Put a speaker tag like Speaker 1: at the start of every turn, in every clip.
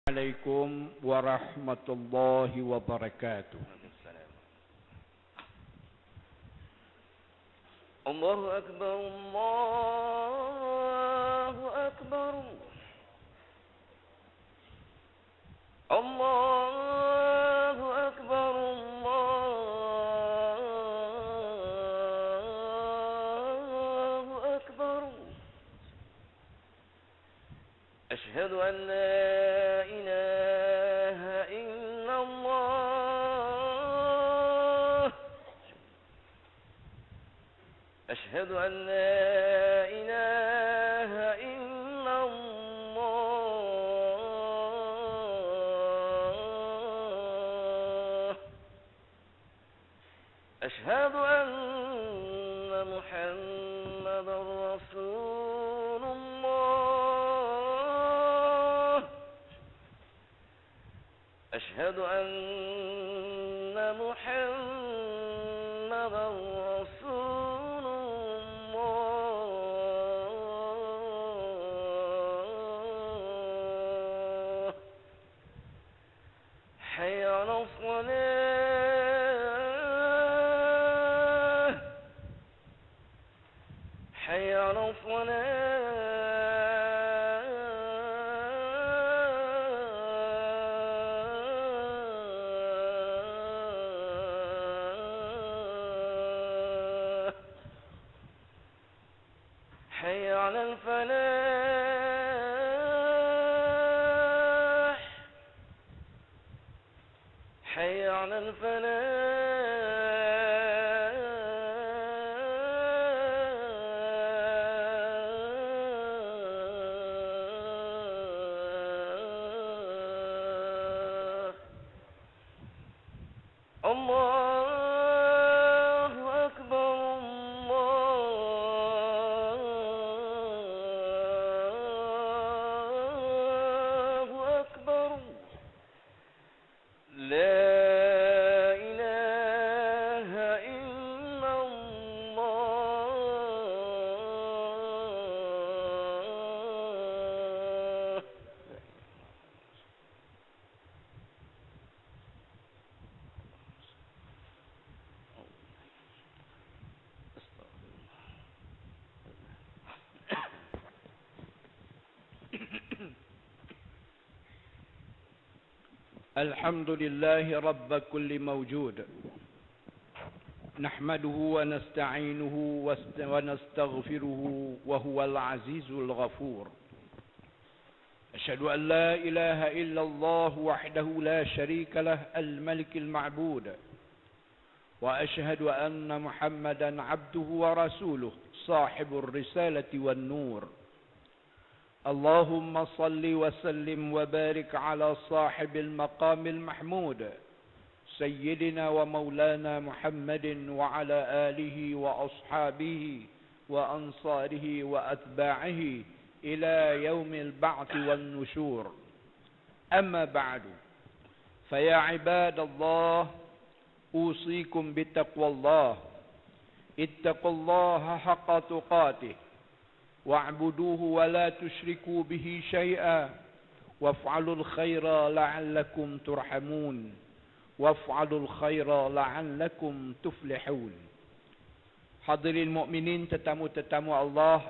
Speaker 1: عليكم ورحمة الله وبركاته.
Speaker 2: الله أكبر الله أكبر الله أكبر الله أكبر أشهد أن لا إله إلا الله أشهد أن لا إله إلا الله أشهد أن محمدا رسول الله أشهد أن محمدا رسول الله حي على الصلاة حي على الصلاة حي على الفلاح حي على الفلاح الله أكبر الله أكبر لا إله إلا الله
Speaker 1: الحمد لله رب كل موجود، نحمده ونستعينه ونستغفره وهو العزيز الغفور. أشهد أن لا إله إلا الله وحده لا شريك له الملك المعبود، وأشهد أن محمدا عبده ورسوله صاحب الرسالة والنور. اللهم صل وسلم وبارك على صاحب المقام المحمود سيدنا ومولانا محمد وعلى آله وأصحابه وأنصاره وأتباعه إلى يوم البعث والنشور. أما بعد، فيا عباد الله، أوصيكم بتقوى الله. اتقوا الله حق تقاته واعبدوه ولا تشركوا به شيئا، وافعلوا الخير لعلكم ترحمون، وافعلوا الخير لعلكم تفلحون. Hadirin mukminin, tetamu-tetamu Allah,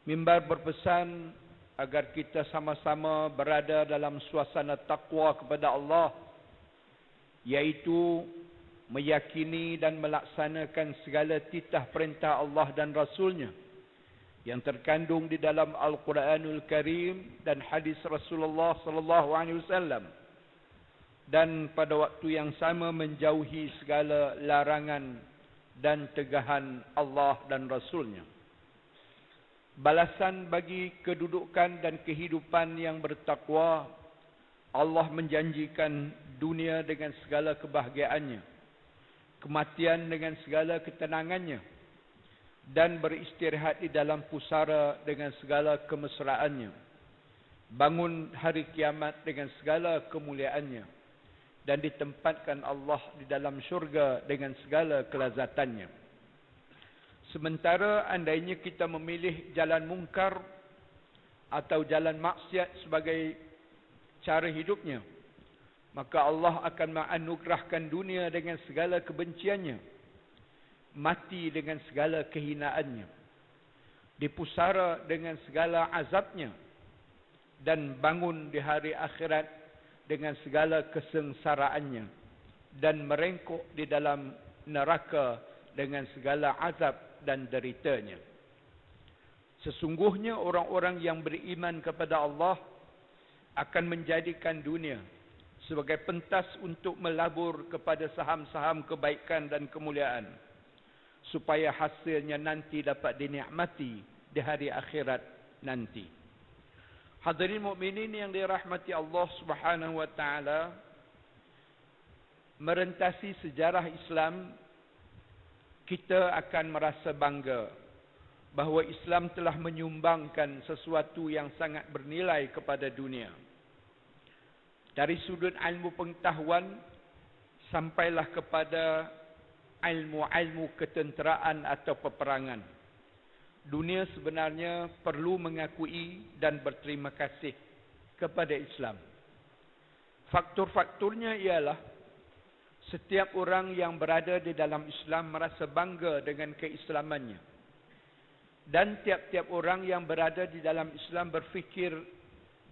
Speaker 1: mimbar berpesan agar kita sama-sama berada dalam suasana takwa kepada Allah, yaitu meyakini dan melaksanakan segala titah perintah Allah dan Rasulnya yang terkandung di dalam Al-Quranul Karim dan hadis Rasulullah sallallahu alaihi wasallam, dan pada waktu yang sama menjauhi segala larangan dan tegahan Allah dan Rasulnya. Balasan bagi kedudukan dan kehidupan yang bertakwa, Allah menjanjikan dunia dengan segala kebahagiaannya, kematian dengan segala ketenangannya, dan beristirahat di dalam pusara dengan segala kemesraannya, bangun hari kiamat dengan segala kemuliaannya, dan ditempatkan Allah di dalam syurga dengan segala kelazatannya. Sementara andainya kita memilih jalan mungkar, atau jalan maksiat sebagai cara hidupnya, maka Allah akan menganugerahkan dunia dengan segala kebenciannya, mati dengan segala kehinaannya, dipusara dengan segala azabnya, dan bangun di hari akhirat dengan segala kesengsaraannya, dan merengkuk di dalam neraka dengan segala azab dan deritanya. Sesungguhnya orang-orang yang beriman kepada Allah akan menjadikan dunia sebagai pentas untuk melabur kepada saham-saham kebaikan dan kemuliaan, supaya hasilnya nanti dapat dinikmati di hari akhirat nanti. Hadirin mukminin yang dirahmati Allah Subhanahu wa taala, merentasi sejarah Islam, kita akan merasa bangga bahawa Islam telah menyumbangkan sesuatu yang sangat bernilai kepada dunia. Dari sudut ilmu pengetahuan sampailah kepada ilmu-ilmu ketenteraan atau peperangan. Dunia sebenarnya perlu mengakui dan berterima kasih kepada Islam. Faktor-faktornya ialah setiap orang yang berada di dalam Islam merasa bangga dengan keislamannya. Dan tiap-tiap orang yang berada di dalam Islam berfikir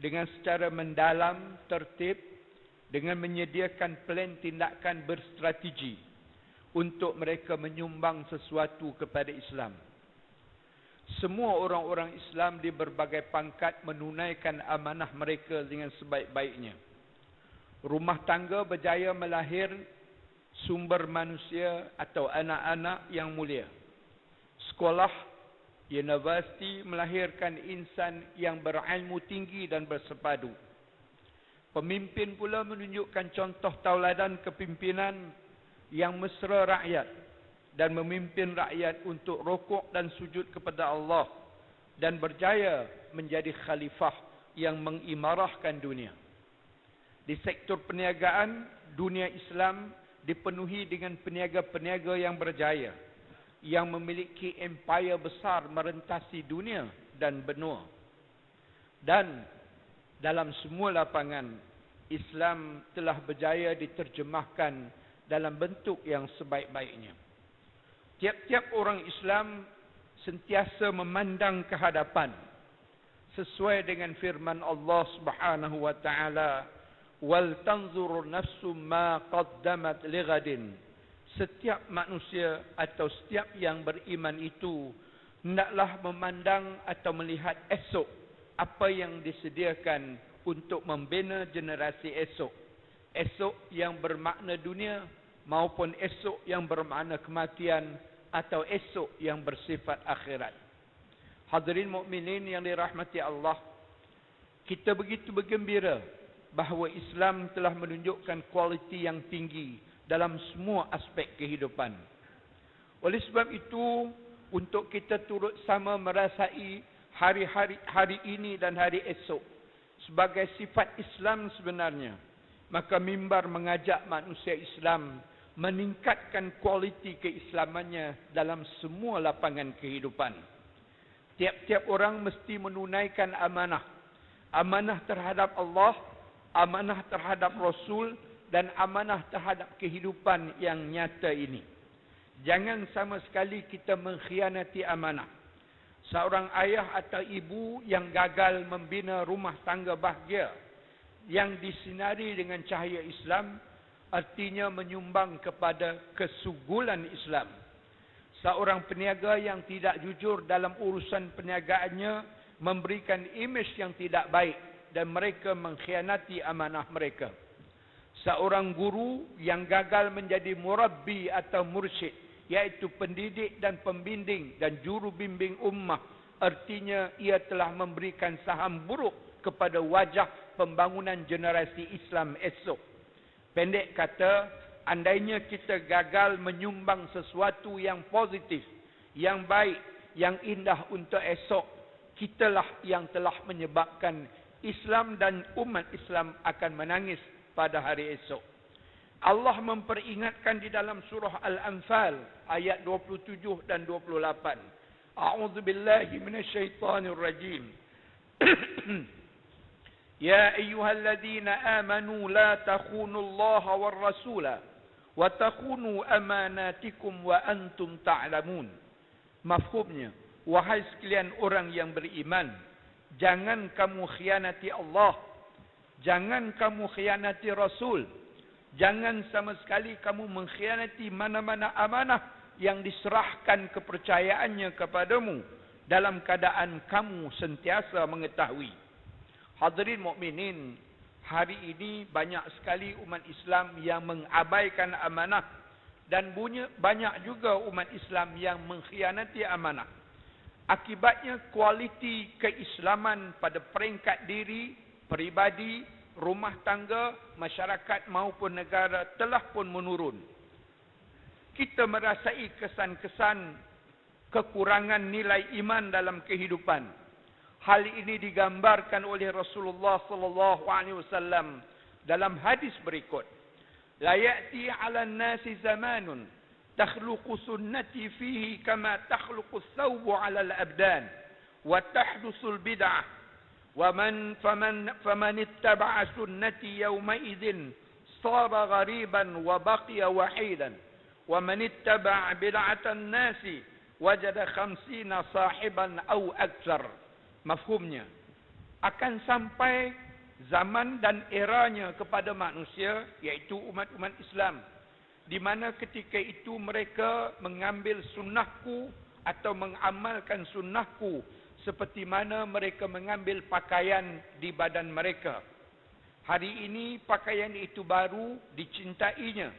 Speaker 1: dengan secara mendalam, tertib, dengan menyediakan plan tindakan berstrategi untuk mereka menyumbang sesuatu kepada Islam. Semua orang-orang Islam di berbagai pangkat menunaikan amanah mereka dengan sebaik-baiknya. Rumah tangga berjaya melahir sumber manusia atau anak-anak yang mulia. Sekolah, universiti melahirkan insan yang berilmu tinggi dan bersepadu. Pemimpin pula menunjukkan contoh tauladan kepimpinan yang mesra rakyat dan memimpin rakyat untuk rukuk dan sujud kepada Allah dan berjaya menjadi khalifah yang mengimarahkan dunia. Di sektor perniagaan, dunia Islam dipenuhi dengan peniaga-peniaga yang berjaya, yang memiliki empayar besar merentasi dunia dan benua. Dan dalam semua lapangan, Islam telah berjaya diterjemahkan dalam bentuk yang sebaik-baiknya. Tiap-tiap orang Islam sentiasa memandang ke hadapan sesuai dengan firman Allah Subhanahu wa taala, "Wal tanzur nafsum ma qaddamat lighadin." Setiap manusia atau setiap yang beriman itu hendaklah memandang atau melihat esok apa yang disediakan untuk membina generasi esok. Esok yang bermakna dunia maupun esok yang bermakna kematian atau esok yang bersifat akhirat. Hadirin mukminin yang dirahmati Allah, kita begitu bergembira bahawa Islam telah menunjukkan kualiti yang tinggi dalam semua aspek kehidupan. Oleh sebab itu, untuk kita turut sama merasai hari ini dan hari esok sebagai sifat Islam sebenarnya, maka mimbar mengajak manusia Islam meningkatkan kualiti keislamannya dalam semua lapangan kehidupan. Tiap-tiap orang mesti menunaikan amanah. Amanah terhadap Allah, amanah terhadap Rasul, dan amanah terhadap kehidupan yang nyata ini. Jangan sama sekali kita mengkhianati amanah. Seorang ayah atau ibu yang gagal membina rumah tangga bahagia yang disinari dengan cahaya Islam, artinya menyumbang kepada kesugulan Islam. Seorang peniaga yang tidak jujur dalam urusan perniagaannya memberikan imej yang tidak baik dan mereka mengkhianati amanah mereka. Seorang guru yang gagal menjadi murabbi atau mursyid, iaitu pendidik dan pembimbing dan juru bimbing ummah, artinya ia telah memberikan saham buruk kepada wajah pembangunan generasi Islam esok. Pendek kata, andainya kita gagal menyumbang sesuatu yang positif, yang baik, yang indah untuk esok, kitalah yang telah menyebabkan Islam dan umat Islam akan menangis pada hari esok. Allah memperingatkan di dalam surah Al-Anfal ayat 27 dan 28. A'udzubillahi minasyaitonirrajim. Ya ayyuhalladzina amanu la takhunu Allah war rasula wa takhunu amanatikum wa antum ta'lamun. Mafhumnya, wahai sekalian orang yang beriman, jangan kamu khianati Allah, jangan kamu khianati Rasul, jangan sama sekali kamu mengkhianati mana-mana amanah yang diserahkan kepercayaannya kepadamu dalam keadaan kamu sentiasa mengetahui. Hadirin mukminin, hari ini banyak sekali umat Islam yang mengabaikan amanah dan banyak juga umat Islam yang mengkhianati amanah. Akibatnya kualiti keislaman pada peringkat diri, peribadi, rumah tangga, masyarakat maupun negara telah pun menurun. Kita merasai kesan-kesan kekurangan nilai iman dalam kehidupan. Hal ini digambarkan oleh Rasulullah sallallahu alaihi wasallam dalam hadis berikut. La ya'ti 'alan nasi zamanun takhluqu sunnati fihi kama takhluqu ath-thawbu 'ala al-abdan wa tahdusu al-bid'ah wa faman ittaba'a sunnati yawma idzin sara ghariban wa baqiya wahidan wa man ittaba'a bid'atan nasi wajada 50 sahiban aw aktsar. Mafhumnya, akan sampai zaman dan eranya kepada manusia, iaitu umat-umat Islam, di mana ketika itu mereka mengambil sunnahku atau mengamalkan sunnahku seperti mana mereka mengambil pakaian di badan mereka. Hari ini pakaian itu baru dicintainya,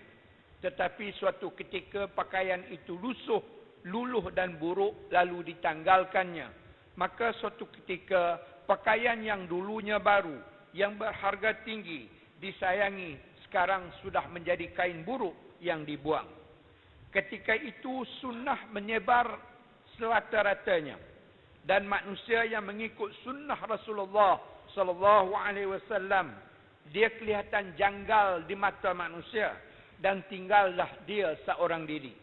Speaker 1: tetapi suatu ketika pakaian itu lusuh, luluh dan buruk lalu ditanggalkannya. Maka suatu ketika pakaian yang dulunya baru, yang berharga tinggi, disayangi, sekarang sudah menjadi kain buruk yang dibuang. Ketika itu sunnah menyebar serata-ratanya dan manusia yang mengikut sunnah Rasulullah sallallahu alaihi wasallam, dia kelihatan janggal di mata manusia dan tinggallah dia seorang diri.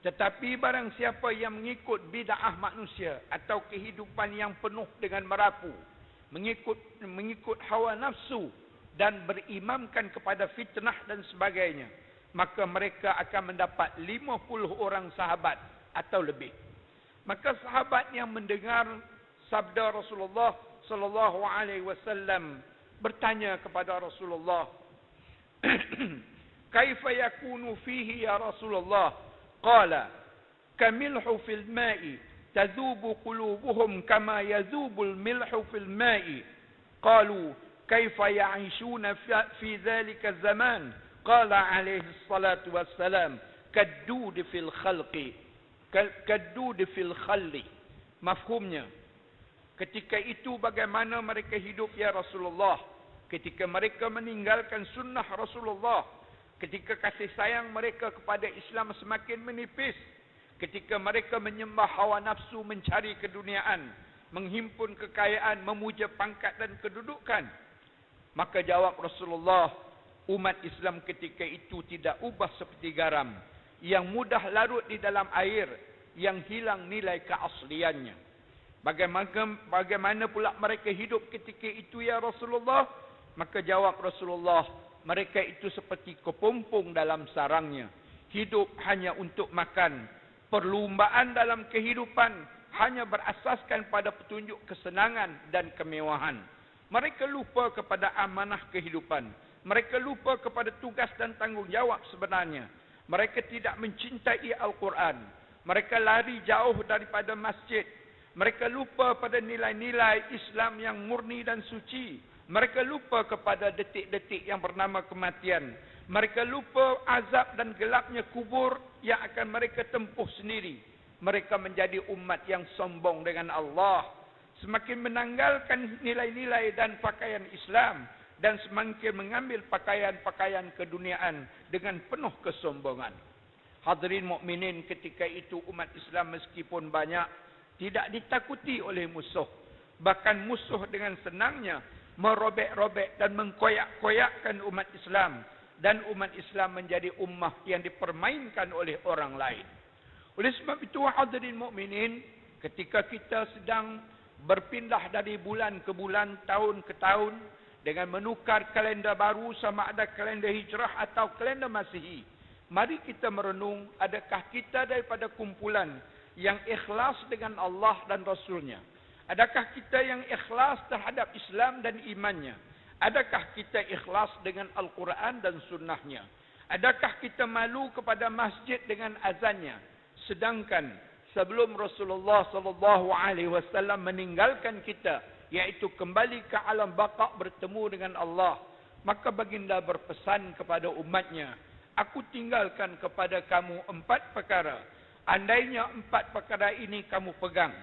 Speaker 1: Tetapi barang siapa yang mengikut bid'ah manusia atau kehidupan yang penuh dengan merapu, mengikut hawa nafsu dan berimamkan kepada fitnah dan sebagainya, maka mereka akan mendapat 50 orang sahabat atau lebih. Maka sahabat yang mendengar sabda Rasulullah sallallahu alaihi wasallam bertanya kepada Rasulullah, "Kaifa yakunu fihi ya Rasulullah?" Qala kamilhu fil ma'i tadhubu qulubuhum kama yadhubu al-milhu fil ma'i. Qalu kaifa ya'ishuna fi dhalika az-zaman? Qala alayhi salatu wassalam kaddud fil khalqi kaddud fil khalli. Mafhumnya, ketika itu bagaimana mereka hidup ya Rasulullah? Ketika mereka meninggalkan sunnah Rasulullah, ketika kasih sayang mereka kepada Islam semakin menipis, ketika mereka menyembah hawa nafsu, mencari keduniaan, menghimpun kekayaan, memuja pangkat dan kedudukan, maka jawab Rasulullah, umat Islam ketika itu tidak ubah seperti garam yang mudah larut di dalam air, yang hilang nilai keasliannya. Bagaimana pula mereka hidup ketika itu ya Rasulullah? Maka jawab Rasulullah, mereka itu seperti kepompong dalam sarangnya, hidup hanya untuk makan. Perlumbaan dalam kehidupan hanya berasaskan pada petunjuk kesenangan dan kemewahan. Mereka lupa kepada amanah kehidupan. Mereka lupa kepada tugas dan tanggungjawab sebenarnya. Mereka tidak mencintai Al-Quran. Mereka lari jauh daripada masjid. Mereka lupa pada nilai-nilai Islam yang murni dan suci. Mereka lupa kepada detik-detik yang bernama kematian. Mereka lupa azab dan gelapnya kubur yang akan mereka tempuh sendiri. Mereka menjadi umat yang sombong dengan Allah, semakin menanggalkan nilai-nilai dan pakaian Islam, dan semakin mengambil pakaian-pakaian keduniaan dengan penuh kesombongan. Hadirin mukminin, ketika itu umat Islam meskipun banyak, tidak ditakuti oleh musuh. Bahkan musuh dengan senangnya merobek-robek dan mengkoyak-koyakkan umat Islam, dan umat Islam menjadi ummah yang dipermainkan oleh orang lain. Oleh sebab itu hadirin mukminin, ketika kita sedang berpindah dari bulan ke bulan, tahun ke tahun, dengan menukar kalender baru sama ada kalender hijrah atau kalender Masihi. Mari kita merenung, adakah kita daripada kumpulan yang ikhlas dengan Allah dan Rasulnya? Adakah kita yang ikhlas terhadap Islam dan imannya? Adakah kita ikhlas dengan Al-Quran dan sunnahnya? Adakah kita malu kepada masjid dengan azannya? Sedangkan sebelum Rasulullah SAW meninggalkan kita, yaitu kembali ke alam baqa' bertemu dengan Allah, maka baginda berpesan kepada umatnya, aku tinggalkan kepada kamu 4 perkara. Andainya 4 perkara ini kamu pegang,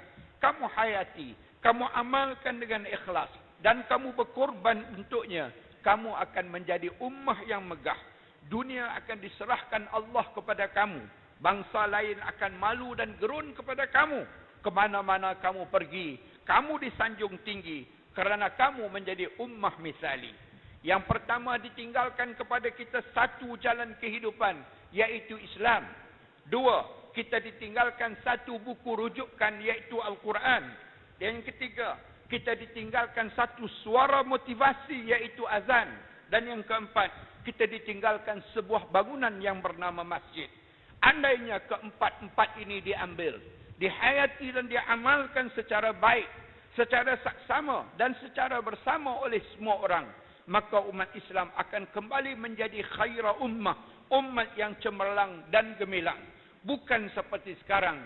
Speaker 1: kamu hayati, kamu amalkan dengan ikhlas, dan kamu berkorban untuknya, kamu akan menjadi ummah yang megah. Dunia akan diserahkan Allah kepada kamu. Bangsa lain akan malu dan gerun kepada kamu. Kemana-mana kamu pergi, kamu disanjung tinggi, kerana kamu menjadi ummah misali. Yang pertama ditinggalkan kepada kita satu jalan kehidupan, yaitu Islam. 2, kita ditinggalkan satu buku rujukan, yaitu Al-Quran. Dan yang ketiga, kita ditinggalkan satu suara motivasi, iaitu azan. Dan yang keempat, kita ditinggalkan sebuah bangunan yang bernama masjid. Andainya keempat-empat ini diambil, dihayati dan diamalkan secara baik, secara saksama dan secara bersama oleh semua orang, maka umat Islam akan kembali menjadi khaira ummah, umat yang cemerlang dan gemilang. Bukan seperti sekarang.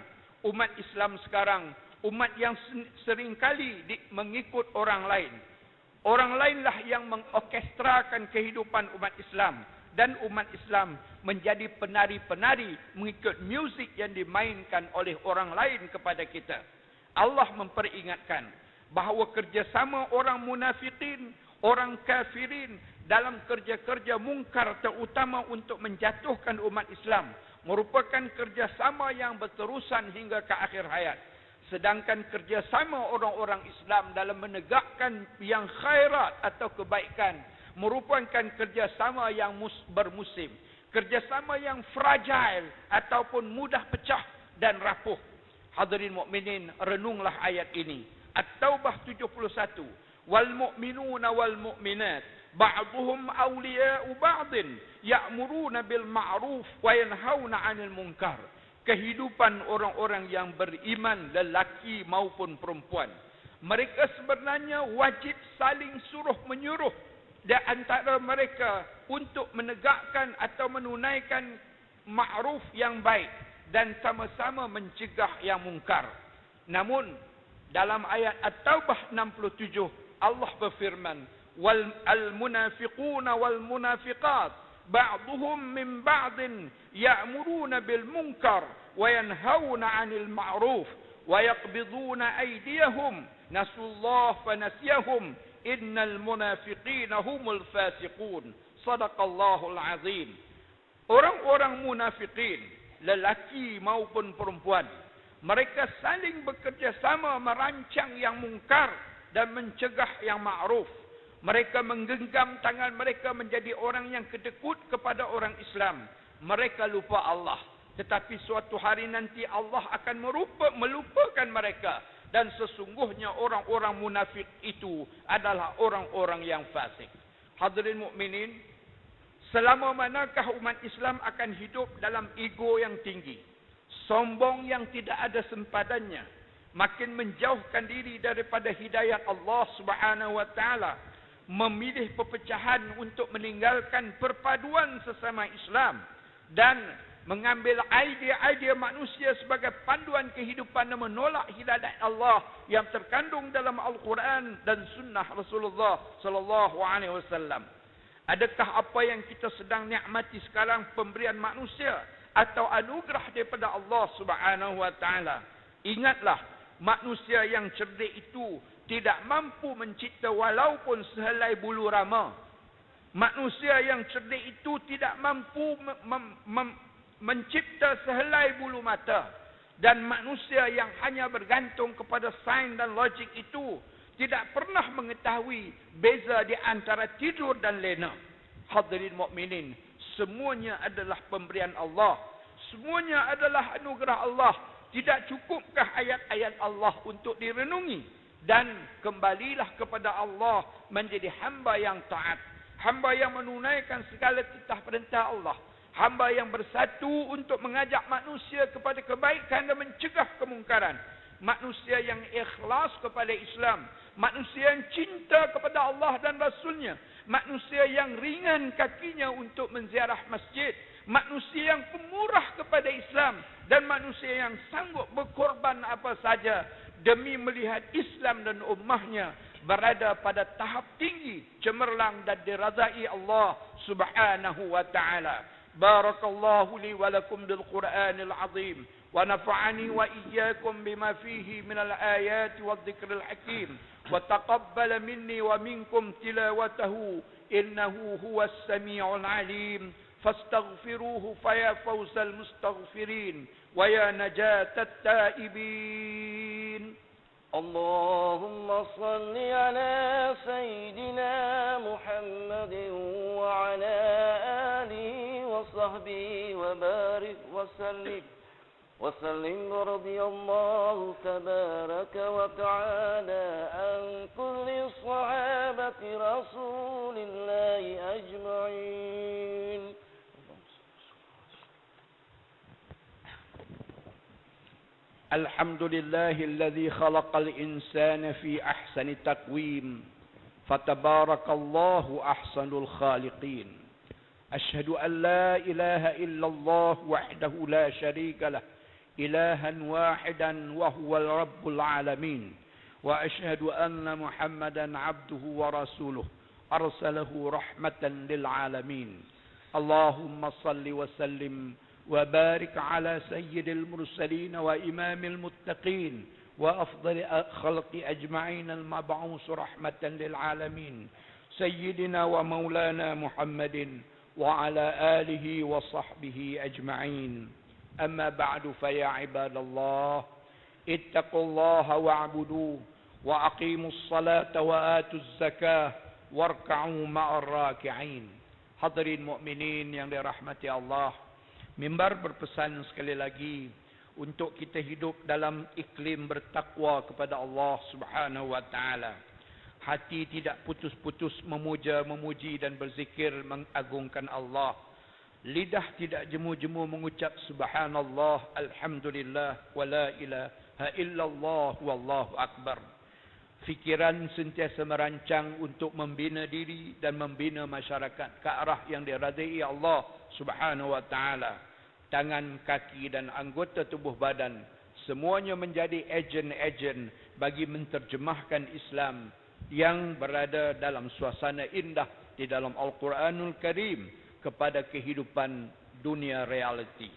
Speaker 1: Umat Islam sekarang, umat yang seringkali mengikut orang lain. Orang lainlah yang mengorkestrakan kehidupan umat Islam. Dan umat Islam menjadi penari-penari mengikut muzik yang dimainkan oleh orang lain kepada kita. Allah memperingatkan bahawa kerjasama orang munafikin, orang kafirin dalam kerja-kerja mungkar terutama untuk menjatuhkan umat Islam merupakan kerjasama yang berterusan hingga ke akhir hayat. Sedangkan kerjasama orang-orang Islam dalam menegakkan yang khairat atau kebaikan merupakan kerjasama yang bermusim. Kerjasama yang fragile ataupun mudah pecah dan rapuh. Hadirin mukminin, renunglah ayat ini. At-Taubah 71. Wal mu'minuna wal mu'minat ba'duhum awliya'u ba'din ya'muruna bil ma'ruf wa yanhauna 'anil munkar. Kehidupan orang-orang yang beriman, lelaki maupun perempuan, mereka sebenarnya wajib saling suruh menyuruh di antara mereka untuk menegakkan atau menunaikan ma'ruf yang baik dan sama-sama mencegah yang mungkar. Namun dalam ayat At-Taubah 67 Allah berfirman, wal munafiquna wal munafiqat ba'duhum min ba'din ya'muruna bil munkar wa yanhauna 'anil ma'ruf wa yaqbiduna aydiyahum nasullahu fa nasiyahum innal munafiqina humul fasiqun. Sadaqallahul azim. Orang-orang munafikin, lelaki maupun perempuan, mereka saling bekerjasama merancang yang mungkar dan mencegah yang ma'ruf. Mereka menggenggam tangan mereka menjadi orang yang kedekut kepada orang Islam. Mereka lupa Allah. Tetapi suatu hari nanti Allah akan melupakan mereka. Dan sesungguhnya orang-orang munafik itu adalah orang-orang yang fasik. Hadirin mukminin, selama manakah umat Islam akan hidup dalam ego yang tinggi, sombong yang tidak ada sempadannya, makin menjauhkan diri daripada hidayat Allah Subhanahu wa taala, memilih perpecahan untuk meninggalkan perpaduan sesama Islam dan mengambil idea-idea manusia sebagai panduan kehidupan dan menolak hidayat Allah yang terkandung dalam Al-Quran dan sunnah Rasulullah sallallahu alaihi wasallam. Adakah apa yang kita sedang nikmati sekarang pemberian manusia atau anugerah daripada Allah Subhanahu wa taala? Ingatlah, manusia yang cerdik itu tidak mampu mencipta walaupun sehelai bulu rama. Manusia yang cerdik itu tidak mampu mencipta sehelai bulu mata. Dan manusia yang hanya bergantung kepada sains dan logik itu tidak pernah mengetahui beza di antara tidur dan lena. Hadirin mukminin, semuanya adalah pemberian Allah. Semuanya adalah anugerah Allah. Tidak cukupkah ayat-ayat Allah untuk direnungi? dan kembalilah kepada Allah menjadi hamba yang taat, hamba yang menunaikan segala titah perintah Allah, hamba yang bersatu untuk mengajak manusia kepada kebaikan dan mencegah kemungkaran, manusia yang ikhlas kepada Islam, manusia yang cinta kepada Allah dan Rasulnya, manusia yang ringan kakinya untuk menziarah masjid, manusia yang pemurah kepada Islam, dan manusia yang sanggup berkorban apa saja demi melihat Islam dan ummahnya berada pada tahap tinggi, cemerlang dan dirazai Allah Subhanahu wa taala. Barakallahu li wa lakum bil Qur'anil azim wa nafa'ani wa iyyakum bima fihi minal ayati wadh-dhikril hakim wa taqabbala minni wa minkum tilawatahu innahu huwas samiul alim. فاستغفروه فيا فوز المستغفرين ويا نجاة التائبين.
Speaker 2: اللهم صل على سيدنا محمد وعلى آله وصحبه وبارك وسلم رضي الله تبارك وتعالى عن كل صحابة رسول الله أجمعين.
Speaker 1: الحمد لله الذي خلق الإنسان في أحسن تقويم فتبارك الله أحسن الخالقين. أشهد أن لا إله إلا الله وحده لا شريك له إلها واحدا وهو الرب العالمين وأشهد أن محمدا عبده ورسوله أرسله رحمة للعالمين. اللهم صل وسلم وبارك على سيد المرسلين وإمام المتقين وأفضل خلق أجمعين المبعوث رحمة للعالمين سيدنا ومولانا محمد وعلى آله وصحبه أجمعين. أما بعد فيا عباد الله اتقوا الله واعبدوه وأقيموا الصلاة وآتوا الزكاة واركعوا مع الراكعين. Hadirin mukminin yang dirahmati Allah, mimbar berpesan sekali lagi untuk kita hidup dalam iklim bertakwa kepada Allah Subhanahu wa taala. Hati tidak putus-putus memuja, memuji dan berzikir mengagungkan Allah. Lidah tidak jemu-jemu mengucap subhanallah, alhamdulillah, wa la ilaha illallah, wallahu akbar. Fikiran sentiasa merancang untuk membina diri dan membina masyarakat ke arah yang diridai Allah Subhanahu wa taala. Tangan, kaki dan anggota tubuh badan semuanya menjadi ejen-ejen bagi menterjemahkan Islam yang berada dalam suasana indah di dalam Al-Quranul Karim kepada kehidupan dunia realiti.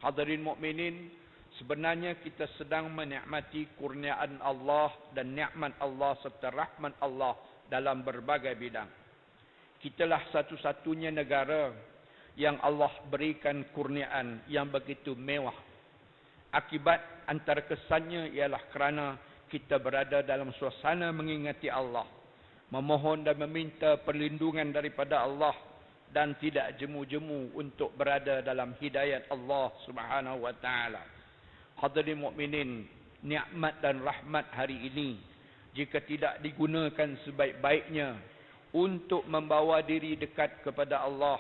Speaker 1: Hadirin mukminin, sebenarnya kita sedang menikmati kurniaan Allah dan nikmat Allah serta rahmat Allah dalam berbagai bidang. Kitalah satu-satunya negara yang Allah berikan kurniaan yang begitu mewah. Akibat antara kesannya ialah kerana kita berada dalam suasana mengingati Allah, memohon dan meminta perlindungan daripada Allah dan tidak jemu-jemu untuk berada dalam hidayat Allah Subhanahu wa taala. Hadirin mukminin, nikmat dan rahmat hari ini jika tidak digunakan sebaik-baiknya untuk membawa diri dekat kepada Allah,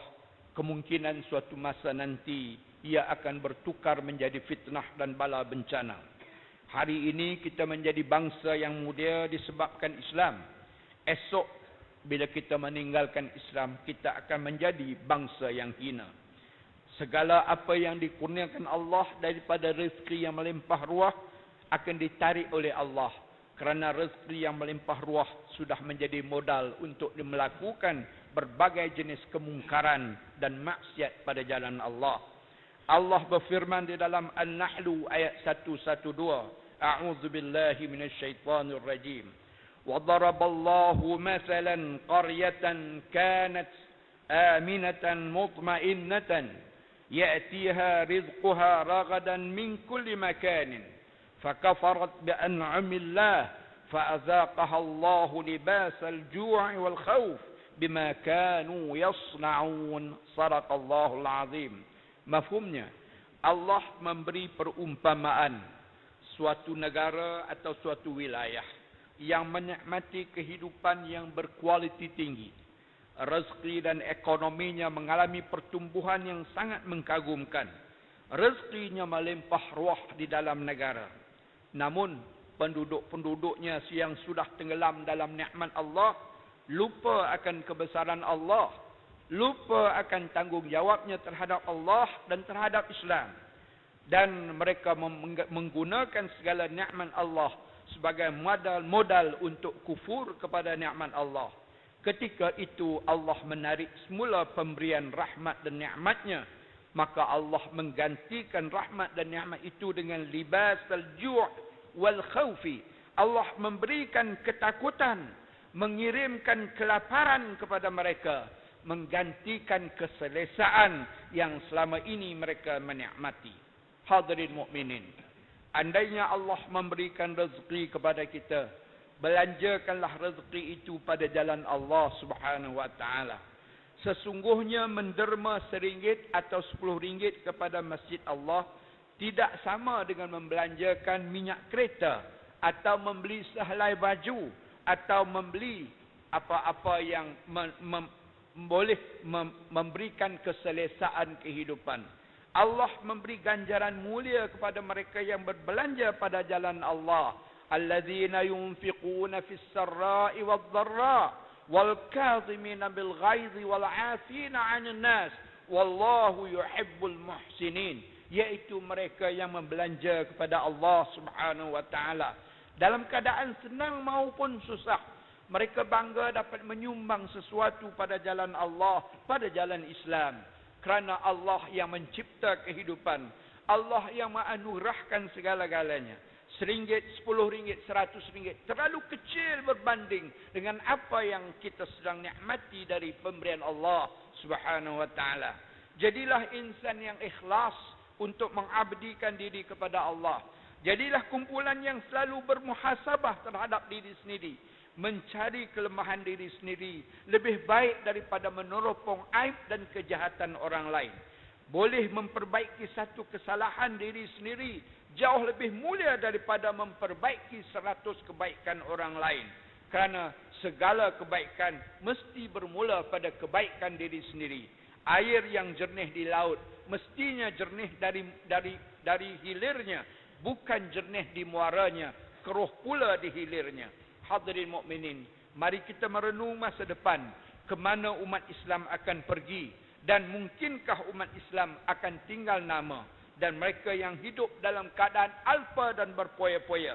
Speaker 1: kemungkinan suatu masa nanti ia akan bertukar menjadi fitnah dan bala bencana. Hari ini kita menjadi bangsa yang mulia disebabkan Islam. Esok bila kita meninggalkan Islam, kita akan menjadi bangsa yang hina. Segala apa yang dikurniakan Allah daripada rezeki yang melimpah ruah akan ditarik oleh Allah, kerana rezeki yang melimpah ruah sudah menjadi modal untuk melakukan berbagai jenis kemungkaran dan maksiat pada jalan Allah. Allah berfirman di dalam An-Nahl ayat 112, A'udzu billahi minasyaitonir rajim. وضرب الله مثلا قرية كانت آمنة مطمئنة يأتيها رزقها رغدا من كل مكان فكفرت بأنعم الله فأذاقها الله لباس الجوع والخوف بما كانوا يصنعون صدق الله العظيم. Mafhumnya, Allah memberi perumpamaan suatu negara atau suatu wilayah yang menikmati kehidupan yang berkualiti tinggi. Rezeki dan ekonominya mengalami pertumbuhan yang sangat mengkagumkan. Rezekinya melimpah ruah di dalam negara. Namun penduduk-penduduknya yang sudah tenggelam dalam nikmat Allah, lupa akan kebesaran Allah, lupa akan tanggungjawabnya terhadap Allah dan terhadap Islam. Dan mereka menggunakan segala nikmat Allah sebagai modal untuk kufur kepada nikmat Allah. Ketika itu Allah menarik semula pemberian rahmat dan nikmatnya. Maka Allah menggantikan rahmat dan nikmat itu dengan libas al-ju' wal khawfi. Allah memberikan ketakutan, mengirimkan kelaparan kepada mereka, menggantikan keselesaan yang selama ini mereka menikmati. Hadirin mukminin, andainya Allah memberikan rezeki kepada kita, belanjakanlah rezeki itu pada jalan Allah Subhanahu wa taala. Sesungguhnya menderma RM1 atau RM10 kepada masjid Allah tidak sama dengan membelanjakan minyak kereta atau membeli sehelai baju atau membeli apa-apa yang boleh memberikan keselesaan kehidupan. Allah memberi ganjaran mulia kepada mereka yang berbelanja pada jalan Allah. Alladzina yunfiquna fis sarra'i wadh-dharra' wal kadhimina bil ghaizi wal 'afina 'anil nas wallahu yuhibbul muhsinin. Yaitu mereka yang membelanja kepada Allah Subhanahu wa taala dalam keadaan senang maupun susah. Mereka bangga dapat menyumbang sesuatu pada jalan Allah, pada jalan Islam. Kerana Allah yang mencipta kehidupan, Allah yang menganugerahkan segala-galanya. RM1, RM10, RM100 terlalu kecil berbanding dengan apa yang kita sedang nikmati dari pemberian Allah Subhanahu wa taala. Jadilah insan yang ikhlas untuk mengabdikan diri kepada Allah. Jadilah kumpulan yang selalu bermuhasabah terhadap diri sendiri, mencari kelemahan diri sendiri lebih baik daripada meneropong aib dan kejahatan orang lain. Boleh memperbaiki satu kesalahan diri sendiri jauh lebih mulia daripada memperbaiki 100 kebaikan orang lain. Kerana segala kebaikan mesti bermula pada kebaikan diri sendiri. Air yang jernih di laut mestinya jernih dari hilirnya, bukan jernih di muaranya, keruh pula di hilirnya. Hadirin mukminin, mari kita merenung masa depan, ke mana umat Islam akan pergi dan mungkinkah umat Islam akan tinggal nama dan mereka yang hidup dalam keadaan alpa dan berpoya-poya.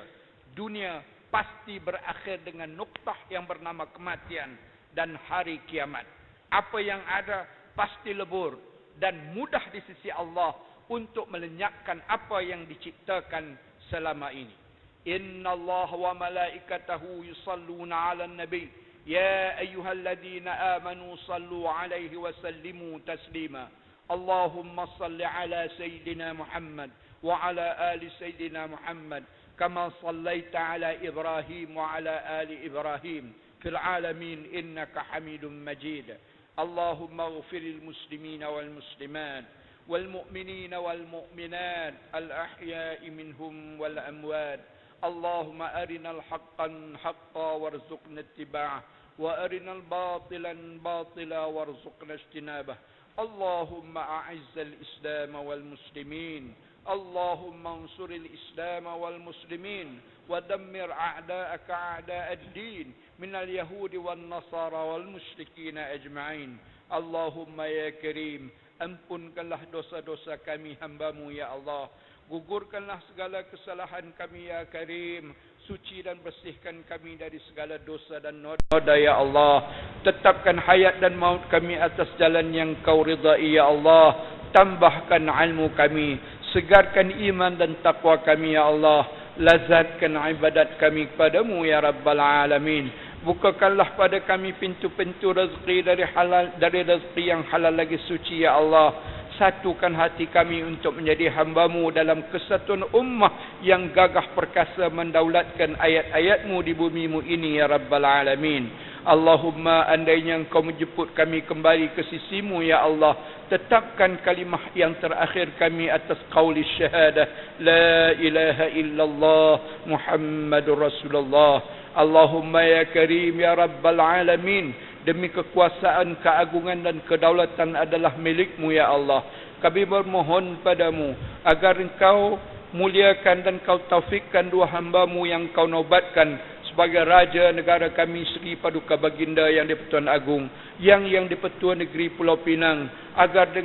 Speaker 1: Dunia pasti berakhir dengan nuktah yang bernama kematian dan hari kiamat. Apa yang ada pasti lebur dan mudah di sisi Allah untuk melenyapkan apa yang diciptakan selama ini. Inna Allah wa malaikatahu yusalluna ala nabi. Ya ayyuhalladzina amanu sallu alaihi wa sallimu taslima. Allahumma salli ala Sayyidina Muhammad wa ala ali Sayyidina Muhammad. Kama sallaita ala Ibrahim wa ala ali Ibrahim. Fil alamin innaka hamidun majid. Allahumma ghafiril muslimina wal muslimat. والمؤمنين والمؤمنات الأحياء منهم والأموات. اللهم أرنا الحق حقا وارزقنا اتباعه وأرنا الباطل باطلا وارزقنا اجتنابه. اللهم أعز الإسلام والمسلمين. اللهم انصر الإسلام والمسلمين ودمر أعداءك أعداء الدين من اليهود والنصارى والمشركين أجمعين. اللهم يا كريم, ampunkanlah dosa-dosa kami hamba-Mu ya Allah. Gugurkanlah segala kesalahan kami ya Karim. Suci dan bersihkan kami dari segala dosa dan noda ya Allah. Tetapkan hayat dan maut kami atas jalan yang Kau ridai ya Allah. Tambahkan ilmu kami, segarkan iman dan takwa kami ya Allah. Lazatkan ibadat kami kepadamu ya Rabbal Alamin. Bukakanlah pada kami pintu-pintu rezeki dari rezeki yang halal lagi suci ya Allah. Satukan hati kami untuk menjadi hamba-Mu dalam kesatuan ummah yang gagah perkasa mendaulatkan ayat-ayat-Mu di bumi-Mu ini ya Rabbal Alamin. Allahumma, andainya Engkau menjemput kami kembali ke sisi-Mu ya Allah, tetapkan kalimah yang terakhir kami atas qauli syahadah la ilaha illallah Muhammadur Rasulullah. Allahumma ya Karim ya Rabbal Alamin, demi kekuasaan, keagungan dan kedaulatan adalah milikmu ya Allah. Kami bermohon padamu agar engkau muliakan dan kau taufikkan dua hambamu yang kau nobatkan sebagai Raja negara kami Seri Paduka Baginda Yang di-Pertuan Agong, yang di-Pertuan Negeri Pulau Pinang, agar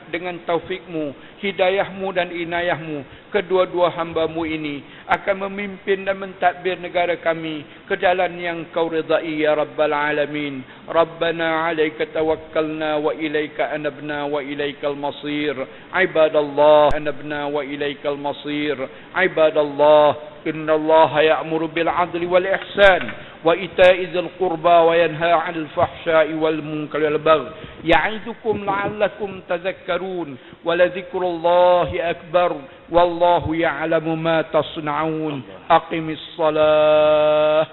Speaker 1: dengan taufikmu, hidayahmu dan inayahmu, kedua-dua hambamu ini akan memimpin dan mentadbir negara kami ke jalan yang kau ridai ya Rabbal Alamin. Rabbana alaika tawakkalna wa ilaika anabna wa ilaikal masir. Ibadallah anabna wa ilaikal masir. Ibadallah, inna Allah ya'muru bil adli wal ihsan wa ita'i dzil qurba wa yanha 'anil fahsya'i wal munkari wal baghi ya'idukum la'allakum tadhakkarun wa la dzikrullahi akbar wallahu ya'lamu ma tasna'un. Aqimis shalah.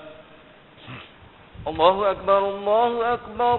Speaker 2: Allahu akbar, Allahu akbar.